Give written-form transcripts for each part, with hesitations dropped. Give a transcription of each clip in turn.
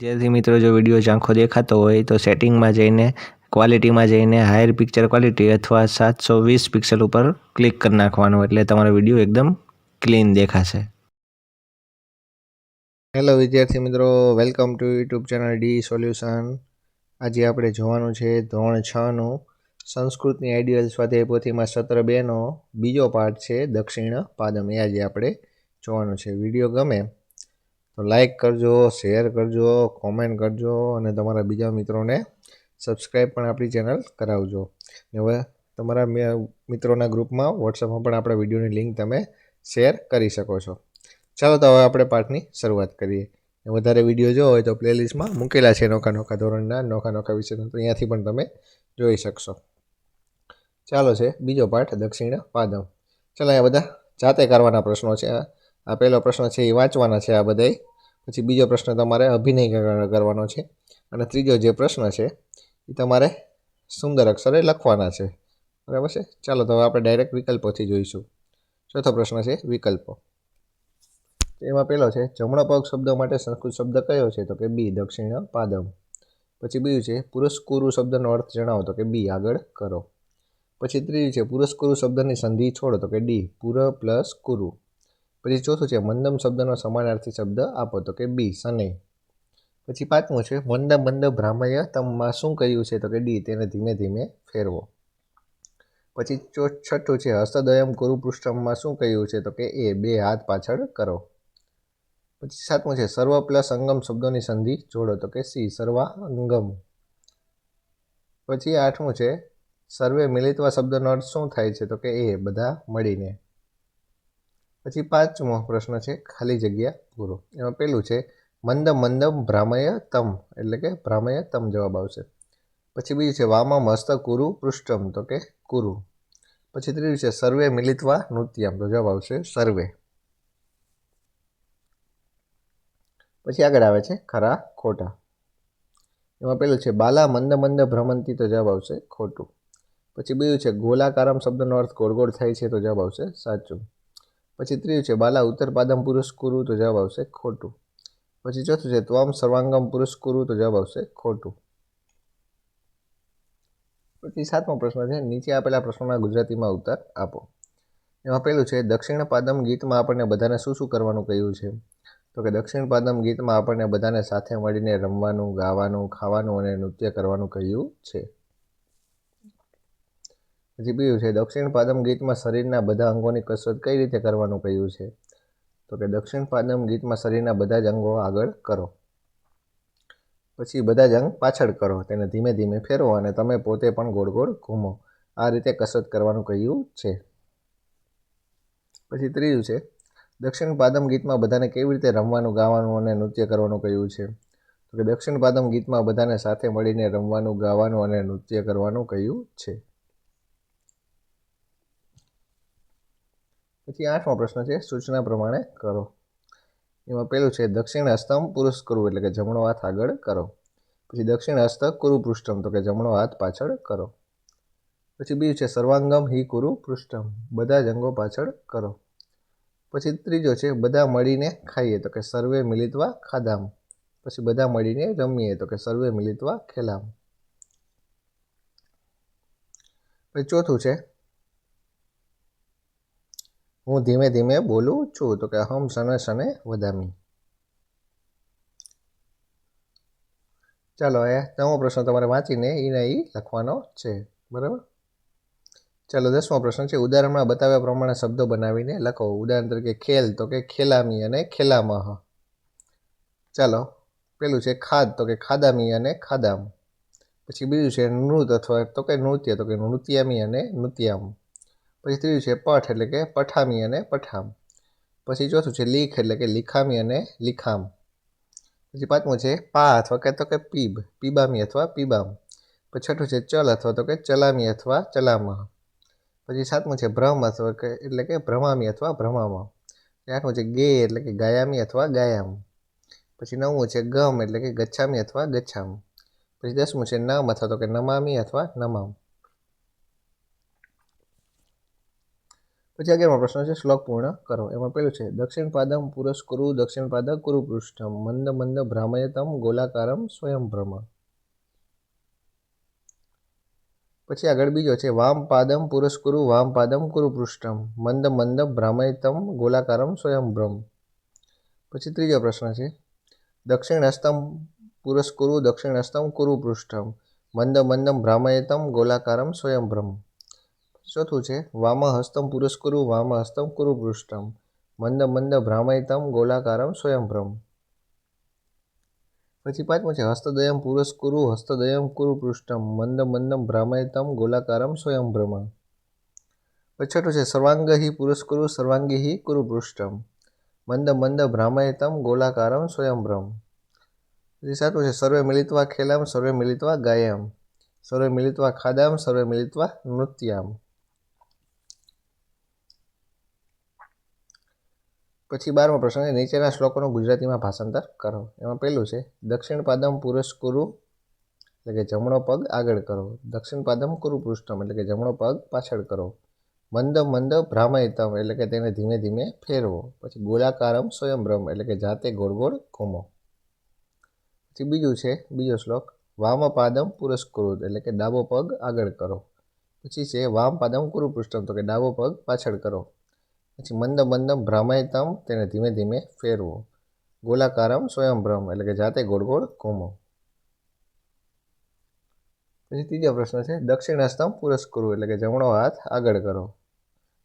विद्यार्थी मित्रों जो विडियो झांखो देखातो होय तो सेटिंग में जईने क्वॉलिटी में जईने हायर पिक्चर क्वॉलिटी अथवा 720 पिक्सल पर क्लिक कर नाखवानुं एटले तमारो विडियो एकदम क्लीन देखाशे। हेलो विद्यार्थी मित्रों, welcome to YouTube channel D solution. आज आपणे जोवानुं छे धोरण 6 नो संस्कृतनी आइडियल स्वाध्याय पोथीमां सत्र 2 नो बीजो पार्ट छे दक्षिण पादम। ए आज आपणे जोवानुं छे। विडियो गमे तो लाइक करजो, शेर करजो, कॉमेंट करजो और तमारा बीजा मित्रों ने सब्सक्राइब पण आपणी चेनल करावजो। हवे तमारा मित्रों ग्रुप में व्हाट्सएप में पण आपणा विडियोनी लिंक तमे शेर करी शको छो। चलो तो हवे आपणे पाठनी शरूआत करीए। वधारे विडियो जो होय तो प्लेलिस्ट में मूकेला छे नोखा नोखा धोरणना नोखा नोखा विषयना, तो अहींथी पण तमे जोई शकशो। चालो छे बीजो पाठ दक्षिण पादम। चलो आ बधा जाते करवाना प्रश्नों छे। आ पहलो प्रश्न छे ए वांचवाना छे आ बधाय। पछी बीजो प्रश्न तमारे अभिनय करवानो छे अने त्रीजो जे प्रश्न छे ए तमारे सुंदर अक्षरे लखवाना छे। बराबर छे। चलो तो आपणे डायरेक्ट विकल्पोथी जोईशुं। चौथो प्रश्न छे विकल्पो। एमां पहेलो छे जमणो पग शब्द माटे संस्कृत शब्द कयो छे तो के बी दक्षिण पादम। पछी बीजुं छे पुरस्कुरु शब्दनो अर्थ जणावो तो के बी आगळ करो। पछी त्रीजुं छे पुरस्कुरु शब्दनी संधि छोड़ो तो के डी पुर प्लस कुरु। पछी चौथुं छे मंदम शब्दनो समानार्थी शब्द आपो तो के बी शनै। पछी पांचमुं छे मंद मंद भ्रामय तममां शुं कह्युं छे तो के डी तेने धीमे धीमे फेरवो। पछी छठ्ठुं छे हस्तद्वयम कुरु पृष्ठममां शुं कह्युं छे तो के ए बे हाथ पाछळ करो। पछी सातमुं छे सर्व प्लस अंगम शब्दोनी संधि जोड़ो तो के सी सर्वांगम। पछी आठमुं छे सर्वे मिलित्वा शब्दनो अर्थ शुं थाय छे तो के ए बधा मळीने। पछी पांचमो प्रश्न छे खाली जग्या पूरो। एमां पहेलुं छे मंद मंद भ्रामय तम एटले के भ्रामय तम जवाब आवशे। पछी बीजुं छे वामम हस्त कुरु पृष्ठम तो के कुरु। पछी त्रीजुं छे सर्वे मिलित्वा नृत्यम तो जवाब आवशे सर्वे। पछी आगळ आवे छे खरा खोटा। एमां पहेलुं छे बाला मंद मंद भ्रमंती तो जवाब आवशे खोटुं। पछी बीजुं छे गोलाकारम शब्दनो अर्थ गोળ गोળ थाय छे तो जवाब आवशे साचुं। पछी त्रीजुं छे बाला उत्तर पादम पुरुषकुरु तो जवाब आवशे खोटुं। पछी चौथुं छे त्वम सर्वांगम पुरुषकुरु तो जवाब आवशे खोटुं। पछी सातमो प्रश्न छे नीचे आपेला प्रश्नोना गुजरातीमां उत्तर आपो। एमां पहेलुं छे दक्षिण पादम गीतमां आपणे बधाने शुं शुं करवानुं कह्युं छे तो के दक्षिण पादम गीतमां आपणे बधाने साथे मळीने रमवानुं, गावानुं, खावानुं अने नृत्य करवानुं कह्युं छे। पछी बीजुं छे दक्षिण पादम गीतमां शरीરના બધા અંગોની કસરત કઈ રીતે કરવાનું કહ્યું છે તો કે દક્ષિણ પાદમ ગીતમાં શરીરના બધા જ અંગો આગળ કરો, પછી બધા જ અંગ પાછળ કરો, તેને ધીમે ધીમે ફેરવો અને તમે પોતે પણ ગોળ ગોળ ઘૂમો, આ રીતે કસરત કરવાનું કહ્યું છે। પછી ત્રીજું છે દક્ષિણ પાદમ ગીતમાં બધાને કેવી રીતે રમવાનું, ગાવાનું અને નૃત્ય કરવાનું કહ્યું છે તો કે દક્ષિણ પાદમ ગીતમાં બધાને સાથે મળીને રમવાનું, ગાવાનું અને નૃત્ય કરવાનું કહ્યું છે। પછી આઠમો પ્રશ્ન છે સૂચના પ્રમાણે કરો। એમાં પહેલું છે દક્ષિણ હસ્તમ પુરુષ કરું એટલે કે જમણો હાથ આગળ કરો। પછી દક્ષિણ હસ્ત કુરુ પૃષ્ઠમ તો કે જમણો હાથ પાછળ કરો। પછી બીજું છે સર્વાંગમ હિ કુરુ પૃષ્ઠમ, બધા જ અંગો પાછળ કરો। પછી ત્રીજો છે બધા મળીને ખાઈએ તો કે સર્વે મિલિત્વા ખાધામ। પછી બધા મળીને રમીએ તો કે સર્વે મિલિત્વા ખેલામ। પછી ચોથું છે હું ધીમે ધીમે બોલું છું તો કે હમ સને સને વધામી। ચાલો એ નવો પ્રશ્ન તમારે વાંચીને એને એ લખવાનો છે, બરાબર। ચાલો 10મો પ્રશ્ન છે ઉદાહરણમાં બતાવ્યા પ્રમાણે શબ્દો બનાવીને લખો। ઉદાહરણ તરીકે ખેલ તો કે ખેલામી અને ખેલામહ। ચાલો પેલું છે ખાદ તો કે ખાદામી અને ખાદામ। પછી બીજું છે નૃત અથવા તો કે નૃત્ય તો કે નૃત્યામી અને નૃત્યામ। પછી ત્રીજું છે પઠ એટલે કે પઠામી અને પઠામ। પછી ચોથું છે લીખ એટલે કે લીખામી અને લીખામ। પછી પાંચમું છે પા અથવા કે તો કે પીબ, પીબામી અથવા પીબામ। પછી છઠ્ઠું છે ચલ અથવા તો કે ચલામી અથવા ચલામહ। પછી સાતમું છે ભ્રમ અથવા કે એટલે કે ભ્રમામી અથવા ભ્રમામહ। આઠમું છે ગે એટલે કે ગાયામી અથવા ગાયામ। પછી નવમું છે ગમ એટલે કે ગચ્છામી અથવા ગચ્છામ। પછી 10મું છે નમ અથવા તો કે નમામી અથવા નમામ। પછી 11મો પ્રશ્ન છે શ્લોક પૂર્ણ કરો. એમાં પહેલું છે દક્ષિણ પાદમ પુરસ્કુરુ દક્ષિણ પાદ કુરુ પૃષ્ઠમ મંદ મંદ ભ્રામયતમ ગોલાકારમ સ્વયંભ્રમ. પછી આગળ બીજો છે વામ પાદમ પુરસ્કુરુ વામ પાદમ કુરુ પૃષ્ઠમ મંદ મંદ ભ્રામયતમ ગોલાકારમ સ્વયંભ્રમ. પછી ત્રીજો પ્રશ્ન છે દક્ષિણ હસ્તમ પુરસ્કુરુ દક્ષિણ હસ્તમ કુરુ પૃષ્ઠમ મંદ મંદમ ભ્રામયતમ ગોલાકારમ સ્વયંભ્રમ. ચોથું છે વામ હસ્તમ પુરસ્કુરુ વામ હસ્તમ કુરુ પૃષ્ઠમ મંદ મંદ ભ્રામયતમ ગોલાકારમ સ્વયંભ્રમ. પછી પાંચમું છે હસ્તદયમ પુરસ્કુરુ હસ્તદયમ કુરુ પૃષ્ઠમ મંદ મંદમ ભ્રામયતમ ગોલાકારમ સ્વયંભ્રમ. પછી છઠ્ઠું છે સર્વાંગહિ પુરસ્કુરુ સર્વાંગિહિ કુરુ પૃષ્ઠમ મંદ મંદ ભ્રામયતમ ગોલાકારમ સ્વયંભ્રમ. પછી સાતમું છે સર્વે મિલિત્વા ખેલામ સર્વે મિલિત્વા ગાયામ સર્વે મિલિત્વા ખાદામ સર્વે મિલિત્વા નૃત્યામ. પછી 12મો પ્રશ્ન છે નીચેના શ્લોકોનું ગુજરાતીમાં ભાષાંતર કરો. એમાં પહેલું છે દક્ષિણ પાદમ પુરસ્કુરુ એટલે કે જમણો પગ આગળ કરો દક્ષિણ પાદમ કુરુ પૃષ્ઠમ એટલે કે જમણો પગ પાછળ કરો મંદ મંદ ભ્રામયતમ એટલે કે તેને ધીમે ધીમે ફેરવો. પછી ગોલાકારમ સ્વયંભ્રમ એટલે કે જાતે ગોળ ગોળ ઘૂમો. પછી બીજું છે બીજો શ્લોક વામ પાદમ પુરસ્કુરુ એટલે કે ડાબો પગ આગળ કરો. પછી છે વામ પાદમ કુરુ પૃષ્ઠમ તો કે ડાબો પગ પાછળ કરો. પછી મંદ મંદમ ભ્રામયતમ તેને ધીમે ધીમે ફેરવો. ગોલાકારમ સ્વયંભ્રમ એટલે કે જાતે ગોળ ગોળ ઘૂમો. પછી ત્રીજો પ્રશ્ન છે દક્ષિણ હસ્તમ પુરસ્કુરુ એટલે કે જમણો હાથ આગળ કરો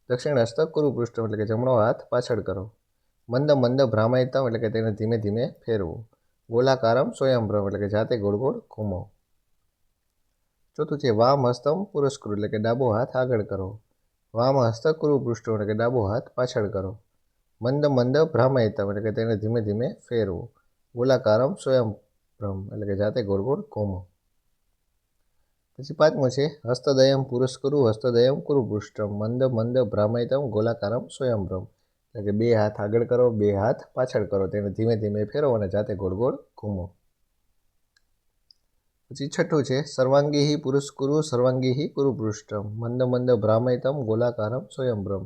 દક્ષિણ હસ્ત કુરુ પૃષ્ઠમ એટલે કે જમણો હાથ પાછળ કરો મંદ મંદ ભ્રામયતમ એટલે કે તેને ધીમે ધીમે ફેરવો. ગોલાકારમ સ્વયંભ્રમ એટલે કે જાતે ગોળ ગોળ ઘૂમો. ચોથું છે વામ હસ્તમ પુરસ્કુરુ એટલે કે ડાબો હાથ આગળ કરો વામ હસ્ત કુરુ પૃષ્ઠમ એટલે કે ડાબો હાથ પાછળ કરો મંદ મંદ ભ્રામયતમ એટલે કે તેને ધીમે ધીમે ફેરવો. ગોલાકારમ સ્વયંભ્રમ એટલે કે જાતે ગોળ ગોળ ઘૂમો. પછી પાંચમું છે હસ્તદયમ પુરસ્કુરુ હસ્તદયમ કુરુ પૃષ્ઠમ મંદ મંદ ભ્રામયતમ ગોલાકારમ સ્વયંભ્રમ એટલે કે બે હાથ આગળ કરો બે હાથ પાછળ કરો તેને ધીમે ધીમે ફેરવો અને જાતે ગોળ ગોળ ઘૂમો. પછી છઠ્ઠું છે સર્વાંગિહિ પુરસ્કુરુ સર્વાંગિહિ કુરુ પૃષ્ઠમ મંદ મંદ ભ્રામયતમ ગોલાકારમ સ્વયંભ્રમ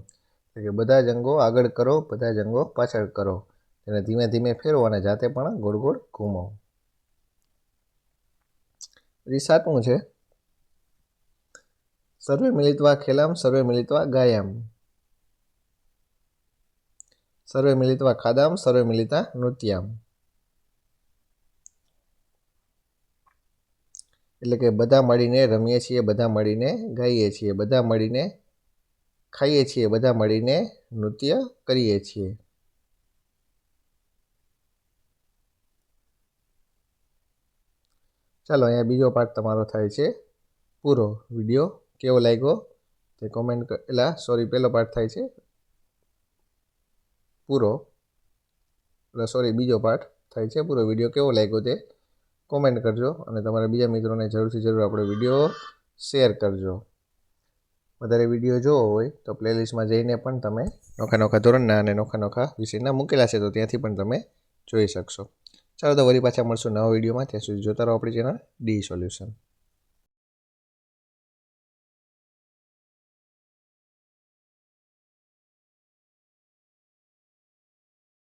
એટલે કે બધા જ અંગો આગળ કરો બધા જ અંગો પાછળ કરો તેને ધીમે ધીમે ફેરવો અને જાતે પણ ગોળ ગોળ ઘૂમો. પછી સાતમું છે સર્વે મિલિત્વા ખેલામ સર્વે મિલિત્વા ગાયામ સર્વે મિલિત્વા ખાદામ સર્વે મિલિતા નૃત્યામ. એટલે કે બધા મળીને રમીએ છીએ બધા મળીને ગાઈએ છીએ બધા મળીને ખાઈએ છીએ બધા મળીને નૃત્ય કરીએ છીએ. ચાલો અહીંયા બીજો પાર્ટ તમારો થાય છે પૂરો. વિડીયો કેવો લાગ્યો તે કોમેન્ટ પહેલો પાર્ટ થાય છે પૂરો બીજો પાર્ટ થાય છે પૂરો. વિડીયો કેવો લાગ્યો તે કોમેન્ટ કરજો અને તમારા બીજા મિત્રોને જરૂરથી જરૂર આપણો વિડીયો શેર કરજો. વધારે વિડીયો જોવો હોય તો પ્લેલિસ્ટમાં જઈને પણ તમે નોખા નોખા ધોરણના અને નોખા નોખા વિષયના મૂકેલા છે તો ત્યાંથી પણ તમે જોઈ શકશો. ચાલો તો વળી પાછા મળશું નવા વિડીયોમાં. ત્યાં સુધી જોતા રહો આપણી ચેનલ ડી સોલ્યુશન.